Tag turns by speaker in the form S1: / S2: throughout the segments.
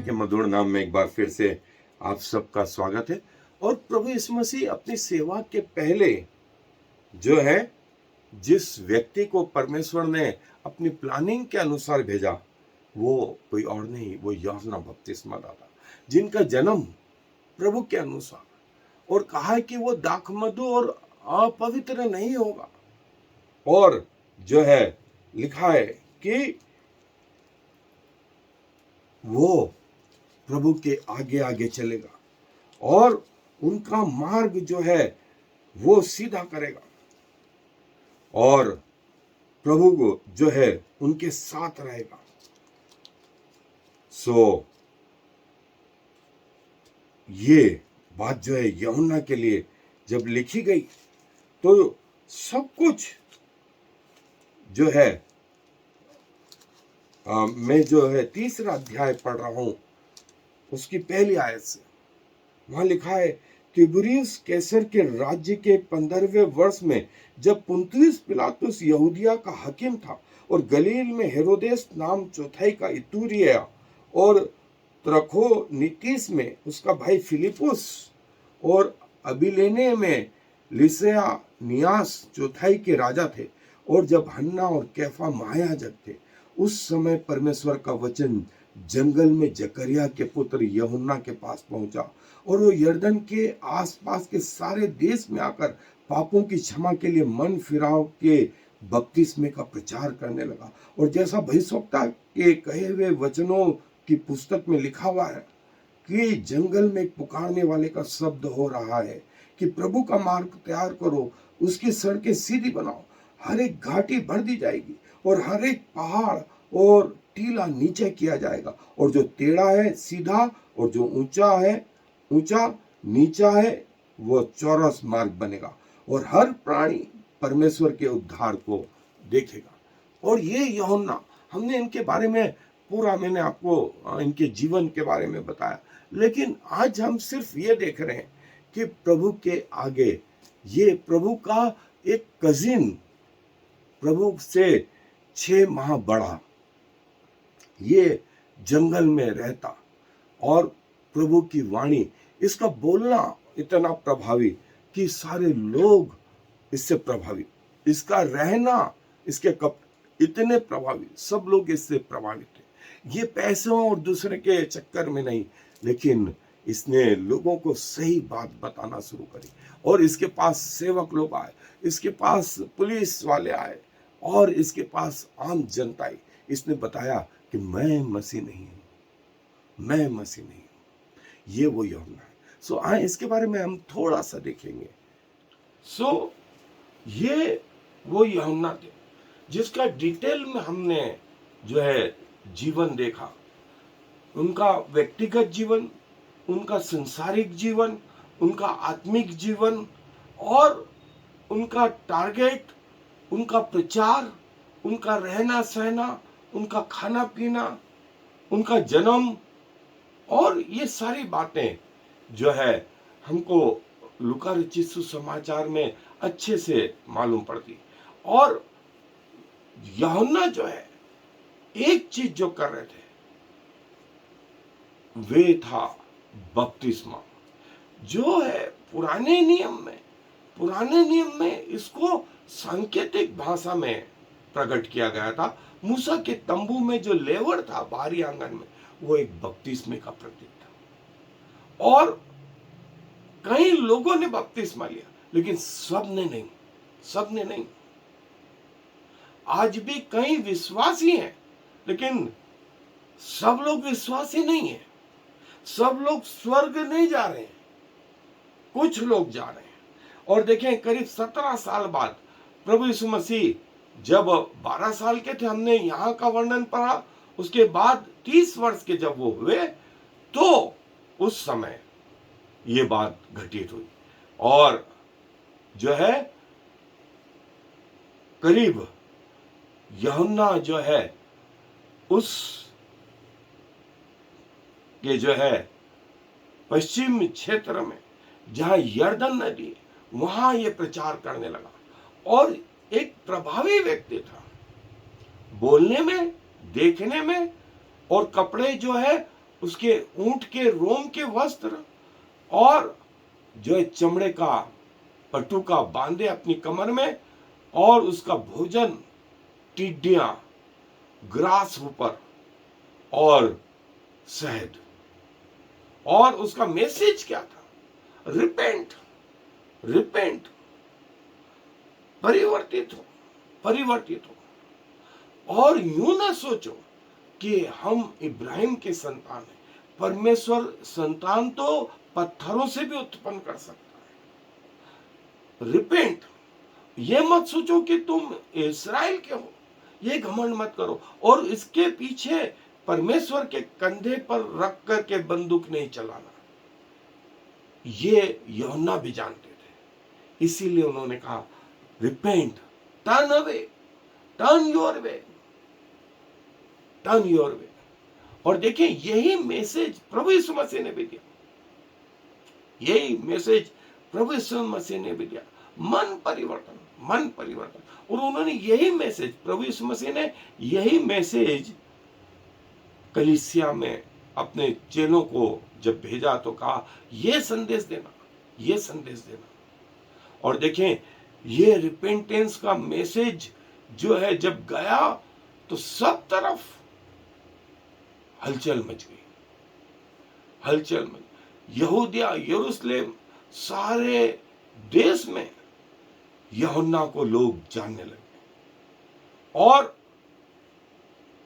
S1: के मधुर नाम में एक बार फिर से आप सबका स्वागत है। और प्रभु यीशु मसीह अपनी सेवा के पहले जो है, जिस व्यक्ति को परमेश्वर ने अपनी प्लानिंग के अनुसार भेजा, वो कोई और नहीं, वो यूहन्ना बपतिस्मा दाता, जिनका जन्म प्रभु के अनुसार, और कहा है कि वो दाखमधु और अपवित्र नहीं होगा। और जो है लिखा है कि वो प्रभु के आगे आगे चलेगा और उनका मार्ग जो है वो सीधा करेगा, और प्रभु को जो है उनके साथ रहेगा। ये बात जो है यूहन्ना के लिए जब लिखी गई तो सब कुछ जो है मैं जो है 3रा अध्याय पढ़ रहा हूं, उसकी पहली आयत से वहां लिखा है कि तिबिरियुस कैसर के राज्य के 15वें वर्ष में, जब पुन्तियुस पिलातुस यहूदिया का हाकिम था और गलील में हेरोदेस नाम चौथाई का इतूरिया और त्रखोनीतिस में उसका भाई फिलिपुस और अबिलेने में लिसियानियास चौथाई के राजा थे, और जब हन्ना और कैफा महायाजक थे, उस समय परमेश्वर का वचन जंगल में जकरिया के पुत्र यूहन्ना के पास पहुंचा, और वो यरदन के आसपास के सारे देश में आकर पापों की क्षमा के लिए मन फिराव के बपतिस्मे का प्रचार करने लगा। और जैसा भविष्यवक्ता के कहे हुए वचनों की पुस्तक में लिखा हुआ है कि जंगल में एक पुकारने वाले का शब्द हो रहा है कि प्रभु का मार्ग तैयार करो, उसकी सड़कें सीधी बनाओ, हर एक घाटी भर दी जाएगी और हर एक पहाड़ और टीला नीचे किया जाएगा, और जो टेढ़ा है सीधा, और जो ऊंचा नीचा है वो चौरस मार्ग बनेगा, और हर प्राणी परमेश्वर के उद्धार को देखेगा। और ये यूहन्ना, हमने इनके बारे में पूरा, मैंने आपको इनके जीवन के बारे में बताया, लेकिन आज हम सिर्फ ये देख रहे हैं कि प्रभु के आगे ये प्रभु का एक कजिन, प्रभु से 6 माह बड़ा, ये जंगल में रहता, और प्रभु की वाणी, इसका बोलना इतना प्रभावी कि सारे लोग इससे प्रभावित, इसका रहना, इसके कपड़े इतने प्रभावी, सब लोग इससे प्रभावित हैं। ये पैसों और दूसरे के चक्कर में नहीं, लेकिन इसने लोगों को सही बात बताना शुरू करी, और इसके पास सेवक लोग आए, इसके पास पुलिस वाले आए, और इसके पास आम जनता आई। इसने बताया कि मैं मसीह नहीं हूं, मैं मसीह नहीं हूं। ये वो यूहन्ना है। सो आए इसके बारे में हम थोड़ा सा देखेंगे। ये वो यूहन्ना थे जिसका डिटेल में हमने जो है जीवन देखा, उनका व्यक्तिगत जीवन, उनका संसारिक जीवन, उनका आत्मिक जीवन, और उनका टारगेट, उनका प्रचार, उनका रहना सहना, उनका खाना पीना, उनका जन्म, और ये सारी बातें जो है हमको लूका रचित सुसमाचार में अच्छे से मालूम पड़ती। और यूहन्ना जो है एक चीज जो कर रहे थे वे था बपतिस्मा, जो है पुराने नियम में इसको सांकेतिक भाषा में प्रकट किया गया था। मूसा के तंबू में जो लेवर था बाहरी आंगन में, वो एक बपतिस्मे का प्रतीक था, और कई लोगों ने बपतिस्मा लिया, लेकिन सबने नहीं। आज भी कई विश्वासी हैं, लेकिन सब लोग विश्वासी नहीं है। सब लोग स्वर्ग नहीं जा रहे हैं, कुछ लोग जा रहे हैं। और देखें, करीब 17 साल बाद प्रभु यीशु मसीह जब 12 साल के थे, हमने यहाँ का वर्णन पढ़ा, उसके बाद 30 वर्ष के जब वो हुए, तो उस समय ये बात घटित हुई, और जो है करीब यूहन्ना जो है उस के जो है पश्चिम क्षेत्र में जहां यरदन नदी है, वहां ये प्रचार करने लगा, और एक प्रभावी व्यक्ति था, बोलने में, देखने में, और कपड़े जो है उसके ऊंट के रोम के वस्त्र और जो है चमड़े का पटुका बांधे अपनी कमर में, और उसका भोजन टिड्डियां, ग्रास ऊपर और शहद। और उसका मैसेज क्या था? रिपेंट, रिपेंट, परिवर्तित हो, परिवर्तित हो। और यूं ना सोचो कि हम इब्राहिम के संतान हैं। परमेश्वर संतान तो पत्थरों से भी उत्पन्न कर सकता है। रिपेंट, ये मत सोचो कि तुम इस्राएल के हो, ये घमंड मत करो। और इसके पीछे परमेश्वर के कंधे पर रख करके बंदूक नहीं चलाना, ये यूहन्ना भी जानते थे। इसीलिए उन्होंने कहा repent, turn away, turn your way, turn your way. और देखिए यही मैसेज प्रभु यीशु मसीह ने भी दिया, यही मैसेज प्रभु यीशु मसीह ने भी दिया, मन परिवर्तन, मन परिवर्तन। और उन्होंने यही मैसेज, प्रभु यीशु मसीह ने यही मैसेज कलीसिया में अपने चेलों को जब भेजा तो कहा ये संदेश देना, ये संदेश देना। और देखें ये रिपेंटेंस का मैसेज जो है जब गया तो सब तरफ हलचल मच गई, हलचल मच। यहूदिया, यरूशलेम, सारे देश में यूहन्ना को लोग जानने लगे और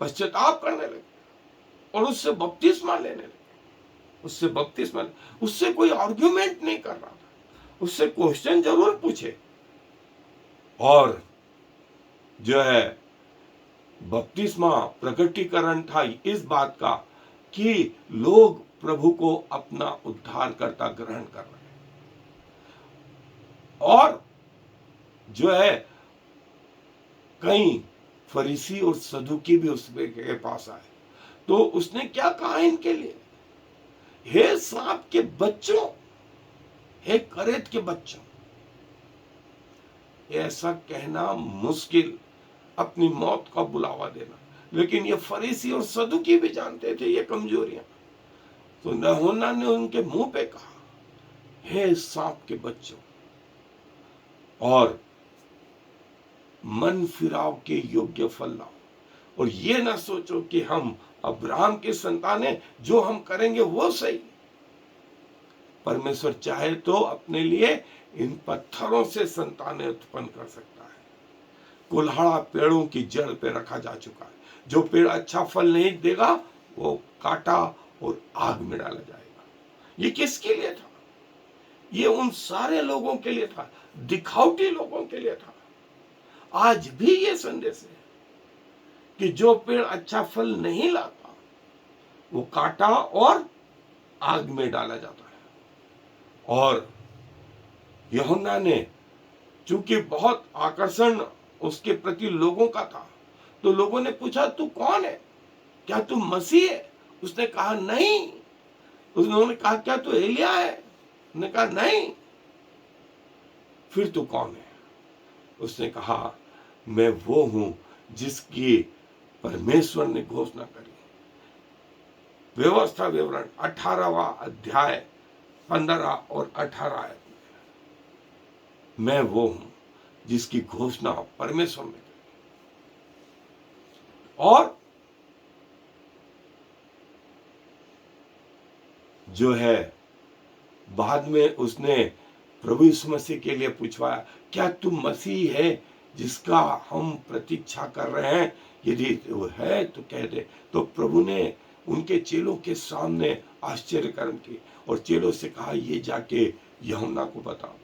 S1: पश्चाताप करने लगे और उससे बपतिस्मा लेने लगे, उससे बपतिस्मा। उससे कोई आर्ग्यूमेंट नहीं कर रहा था, उससे क्वेश्चन जरूर पूछे। और जो है बपतिस्मा प्रकटीकरण था इस बात का कि लोग प्रभु को अपना उद्धारकर्ता ग्रहण कर रहे हैं। और जो है कई फरीसी और सदुकी भी उसके पास आए, तो उसने क्या कहा इनके लिए? हे सांप के बच्चों, हे करेत के बच्चों। ऐसा कहना मुश्किल, अपनी मौत का बुलावा देना। लेकिन ये फरीसी और सदुकी भी जानते थे ये कमजोरियां। तो यूहन्ना ने उनके मुंह पे कहा हे सांप के बच्चों, और मन फिराव के योग्य फल लाओ। और ये ना सोचो कि हम अब्राहम के संतान हैं, जो हम करेंगे वो सही। परमेश्वर चाहे तो अपने लिए इन पत्थरों से संतानें उत्पन्न कर सकता है। कुल्हाड़ा पेड़ों की जड़ पे रखा जा चुका है। जो पेड़ अच्छा फल नहीं देगा वो काटा और आग में डाला जाएगा। ये किसके लिए था? ये उन सारे लोगों के लिए था, दिखावटी लोगों के लिए था। आज भी ये संदेश है कि जो पेड़ अच्छा फल नहीं लाता वो काटा और आग में डाला जाता है। और यूहन्ना ने चूंकि बहुत आकर्षण उसके प्रति लोगों का था, तो लोगों ने पूछा तू कौन है, क्या तू मसीह है? उसने कहा नहीं। उन्होंने कहा क्या तू एलिया है? उसने कहा नहीं। फिर तू कौन है? उसने कहा मैं वो हूं जिसकी परमेश्वर ने घोषणा करी। व्यवस्था विवरण 18वां अध्याय 15 और 18 आयत में मैं वो हूं जिसकी घोषणा परमेश्वर ने करी। और जो है बाद में उसने प्रभु यीशु मसीह के लिए पूछवाया क्या तू मसीह है जिसका हम प्रतीक्षा कर रहे हैं? यदि वो है तो कह दे। तो प्रभु ने उनके चेलों के सामने आश्चर्य कर्म किए और चेलों से कहा ये जाके यूहन्ना को बताओ।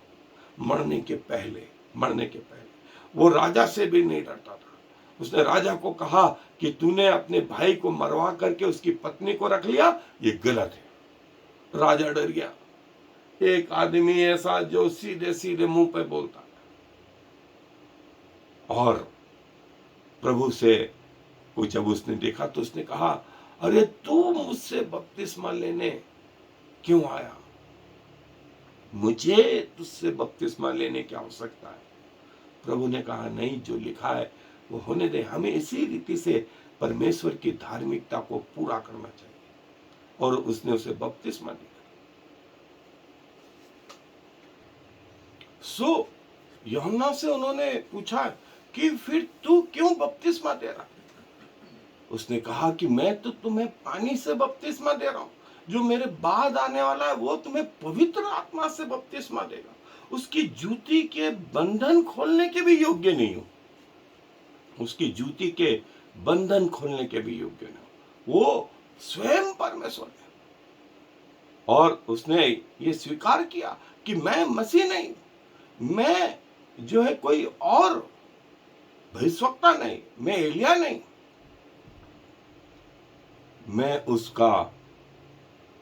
S1: मरने के पहले वो राजा से भी नहीं डरता था। उसने राजा को कहा कि तूने अपने भाई को मरवा करके उसकी पत्नी को रख लिया, ये गलत है। राजा डर गया। एक आदमी ऐसा जो सीधे सीधे मुंह पे बोलता है। और प्रभु से को जब उसने देखा तो उसने कहा अरे तू मुझसे बपतिस्मा लेने क्यों आया? मुझे तुझसे बपतिस्मा लेने की आवश्यकता है। प्रभु ने कहा नहीं, जो लिखा है वो होने दे। हमें इसी रीति से परमेश्वर की धार्मिकता को पूरा करना चाहिए। और उसने उसे बपतिस्मा दिया। सो यूहन्ना से उन्होंने पूछा कि फिर तू क्यों बपतिस्मा दे रहा? उसने कहा कि मैं तो तुम्हें पानी से बपतिस्मा दे रहा हूं, जो मेरे बाद आने वाला है वो तुम्हें पवित्र आत्मा से बपतिस्मा देगा। उसकी जूती के बंधन खोलने के भी योग्य नहीं हो, उसकी जूती के बंधन खोलने के भी योग्य नहीं हो, वो स्वयं परमेश्वर है। और उसने ये स्वीकार किया कि मैं मसीह नहीं, मैं जो है कोई और भविष्यवक्ता नहीं, मैं एलिया नहीं, मैं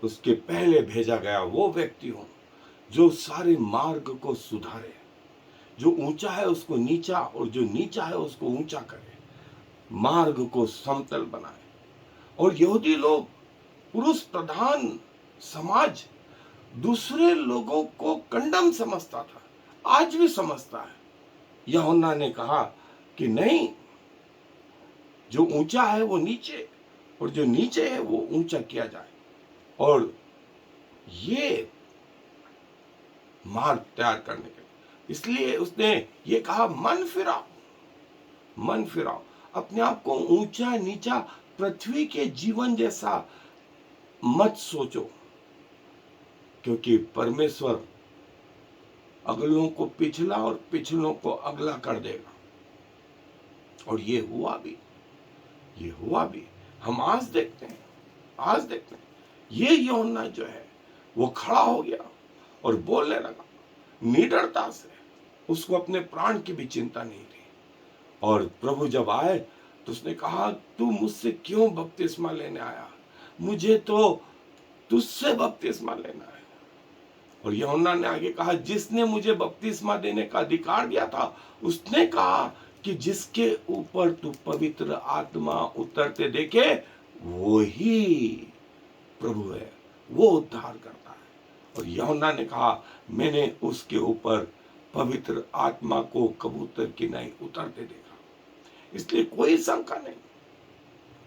S1: उसके पहले भेजा गया वो व्यक्ति हूं जो सारे मार्ग को सुधारे, जो ऊंचा है उसको नीचा और जो नीचा है उसको ऊंचा करे, मार्ग को समतल बनाए। और यहूदी लोग, पुरुष प्रधान समाज दूसरे लोगों को कंडम समझता था, आज भी समझता है। यूहन्ना ने कहा कि नहीं, जो ऊंचा है वो नीचे और जो नीचे है वो ऊंचा किया जाए। और ये मार्ग तैयार करने के लिए इसलिए उसने ये कहा, मन फिराओ, मन फिराओ, अपने आप को ऊंचा नीचा पृथ्वी के जीवन जैसा मत सोचो, क्योंकि परमेश्वर अगलों को पिछला और पिछलों को अगला कर देगा। और ये हुआ भी, ये हुआ भी। हम आज देखते हैं, आज देखते हैं, ये यूहन्ना जो है वो खड़ा हो गया और बोलने लगा निडरता से, उसको अपने प्राण की भी चिंता नहीं थी। और प्रभु जब आए तो उसने कहा, तू मुझसे क्यों बपतिस्मा लेने आया? मुझे तो तुझसे बपतिस्मा लेना है। और यूहन्ना ने आगे कहा, जिसने मुझे बपतिस्मा देने का अधिकार दिया था उसने कहा कि जिसके ऊपर तू पवित्र आत्मा उतरते देखे वो ही प्रभु है, वो उद्धार करता है। और यूहन्ना ने कहा, मैंने उसके ऊपर पवित्र आत्मा को कबूतर की नहीं उतरते देखा। इसलिए कोई शंका नहीं,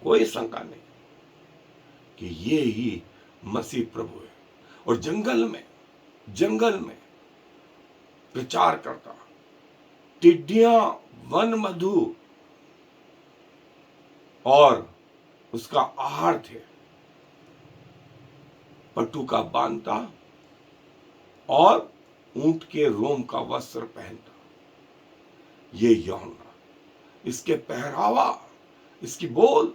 S1: कोई शंका नहीं कि ये ही मसीह प्रभु है। और जंगल में प्रचार करता, टिड्डियां वन मधु और उसका आहार थे, पटुका बांधता और ऊंट के रोम का वस्त्र पहनता। ये यूहन्ना, इसके पहरावा, इसकी बोल,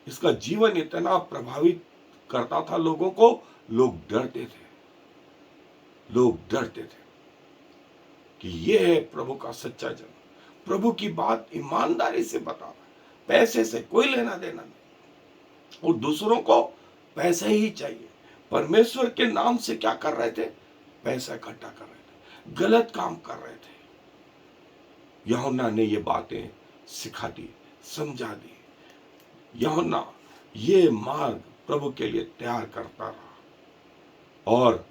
S1: इसका जीवन इतना प्रभावित करता था लोगों को, लोग डरते थे, लोग डरते थे कि ये है प्रभु का सच्चा जन, प्रभु की बात ईमानदारी से बता रहा, पैसे से कोई लेना देना नहीं, और दूसरों को पैसा ही चाहिए। परमेश्वर के नाम से क्या कर रहे थे? पैसा इकट्ठा कर रहे थे, गलत काम कर रहे थे। यूहन्ना ने ये बातें सिखा दी, समझा दी। यूहन्ना ये मार्ग प्रभु के लिए तैयार करता रहा। और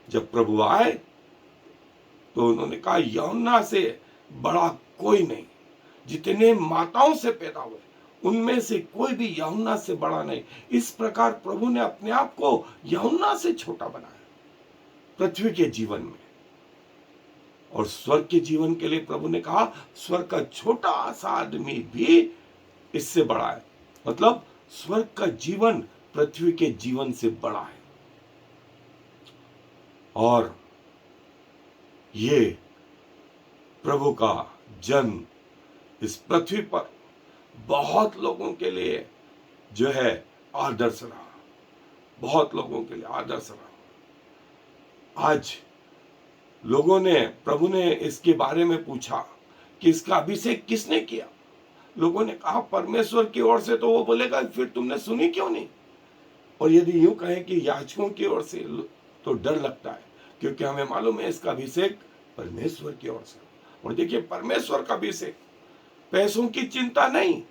S1: जब प्रभु आए तो उन्होंने कहा, यूहन्ना से बड़ा कोई नहीं, जितने माताओं से पैदा हुए उनमें से कोई भी यूहन्ना से बड़ा नहीं। इस प्रकार प्रभु ने अपने आप को यूहन्ना से छोटा बनाया पृथ्वी के जीवन में। और स्वर्ग के जीवन के लिए प्रभु ने कहा, स्वर्ग का छोटा सा आदमी भी इससे बड़ा है। मतलब स्वर्ग का जीवन पृथ्वी के जीवन से बड़ा है। और ये प्रभु का जन्म इस पृथ्वी पर बहुत लोगों के लिए जो है आदर्श रहा, बहुत लोगों के लिए आदर्श रहा। आज लोगों ने, प्रभु ने इसके बारे में पूछा कि इसका अभिषेक किसने किया? लोगों ने कहा परमेश्वर की ओर से, तो वो बोलेगा फिर तुमने सुनी क्यों नहीं? और यदि यूं कहें कि याजकों की ओर से, तो डर लगता है, क्योंकि हमें मालूम है इसका अभिषेक परमेश्वर की ओर से। और देखिए, परमेश्वर का अभिषेक, पैसों की चिंता नहीं,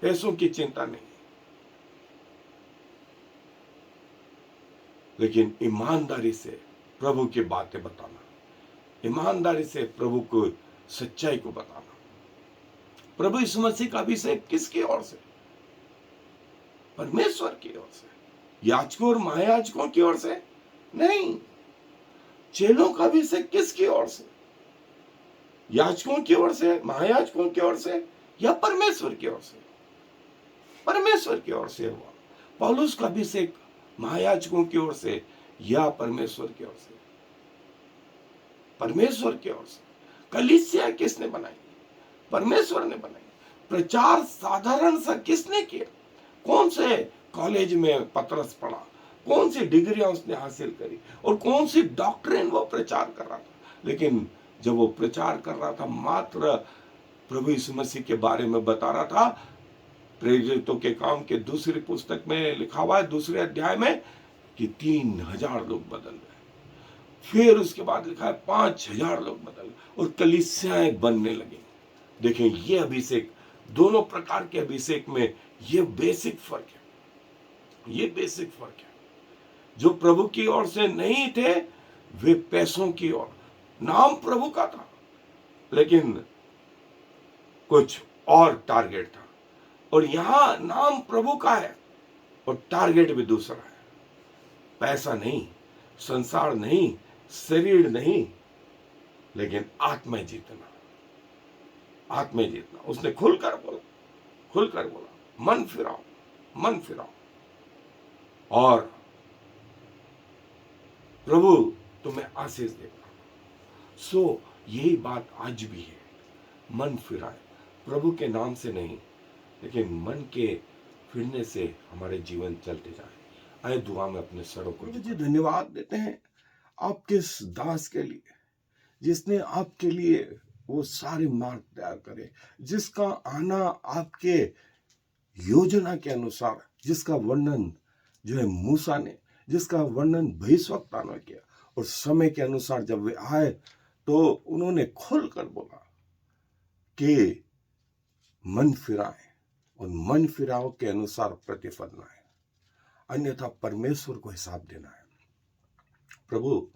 S1: पैसों की चिंता नहीं, लेकिन ईमानदारी से प्रभु की बातें बताना, ईमानदारी से प्रभु को सच्चाई को बताना। प्रभु यीशु मसीह का अभिषेक किसकी ओर से? परमेश्वर की ओर से। याजकों और महायाजकों की ओर से नहीं। चेलों का अभिषेक किसकी ओर से? याजकों की ओर से, महायाजकों की ओर से, या परमेश्वर की ओर से? परमेश्वर की ओर से हुआ। पौलुस का अभिषेक महायाजकों की ओर से या परमेश्वर की ओर से? परमेश्वर की ओर से। कलीसिया किसने बनाई? परमेश्वर ने बनाई। प्रचार साधारण सा किसने किया? कौन से कॉलेज में पतरस पढ़ा, कौन सी डिग्रियां उसने हासिल करी, और कौन सी डॉक्ट्रिन वो प्रचार कर रहा था? लेकिन जब वो प्रचार कर रहा था, मात्र प्रभु यीशु मसीह के बारे में बता रहा था। प्रेरितों के काम के दूसरी पुस्तक में लिखा हुआ है, दूसरे अध्याय में, कि 3000 लोग बदल गए। फिर उसके बाद लिखा है 5000 लोग बदल गए, और कलीसियाएं बनने लगी। देखें, ये अभिषेक, दोनों प्रकार के अभिषेक में ये बेसिक फर्क है। ये बेसिक फर्क है। जो प्रभु की ओर से नहीं थे, वे पैसों की ओर। नाम प्रभु का था, लेकिन कुछ और टारगेट था। और यहां नाम प्रभु का है और टारगेट भी दूसरा है। पैसा नहीं, संसार नहीं, शरीर नहीं, लेकिन आत्मा जीतना। आत्मा जीतना। उसने खुलकर बोला, मन फिराओ, मन फिराओ, और प्रभु तुम्हें आशीष देगा। सो यही बात आज भी है। मन फिराए, प्रभु के नाम से नहीं, लेकिन मन के फिरने से हमारे जीवन चलते जाए। आए दुआ में अपने सरों को जी धन्यवाद देते हैं आपके इस दास के लिए, जिसने आपके लिए वो सारे मार्ग तैयार करे, जिसका आना आपके योजना के अनुसार, जिसका वर्णन जो है मूसा ने, जिसका वर्णन भविष्यवक्ता ने किया, और समय के अनुसार जब वे आए तो उन्होंने खुलकर बोला कि मन फिराए, और मन फिराव के अनुसार प्रतिफल लाए, अन्यथा परमेश्वर को हिसाब देना है। प्रभु,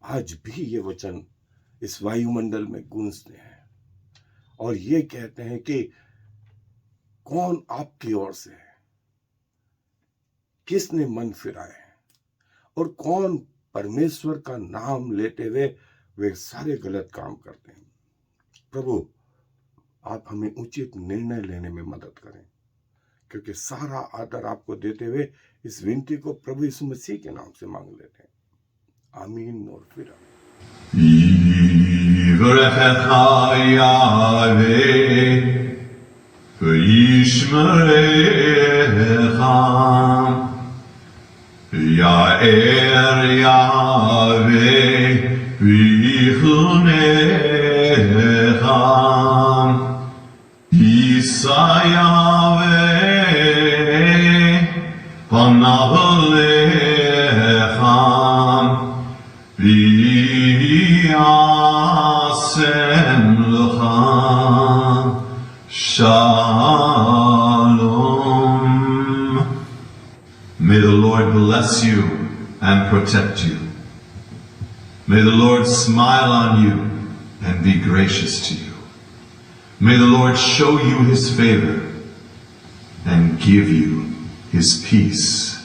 S1: आज भी ये वचन इस वायुमंडल में गूंजते हैं और ये कहते हैं कि कौन आपकी ओर से है, किसने मन फिराए, और कौन परमेश्वर का नाम लेते हुए वे सारे गलत काम करते हैं। प्रभु, आप हमें उचित निर्णय लेने में मदद करें, क्योंकि सारा आदर आपको देते हुए इस विनती को प्रभु यीशु मसीह के नाम से मांग लेते हैं। आमीन और फिर
S2: Shalom. May the Lord bless you and protect you. May the Lord smile on you and be gracious to you. May the Lord show you his favor and give you his peace.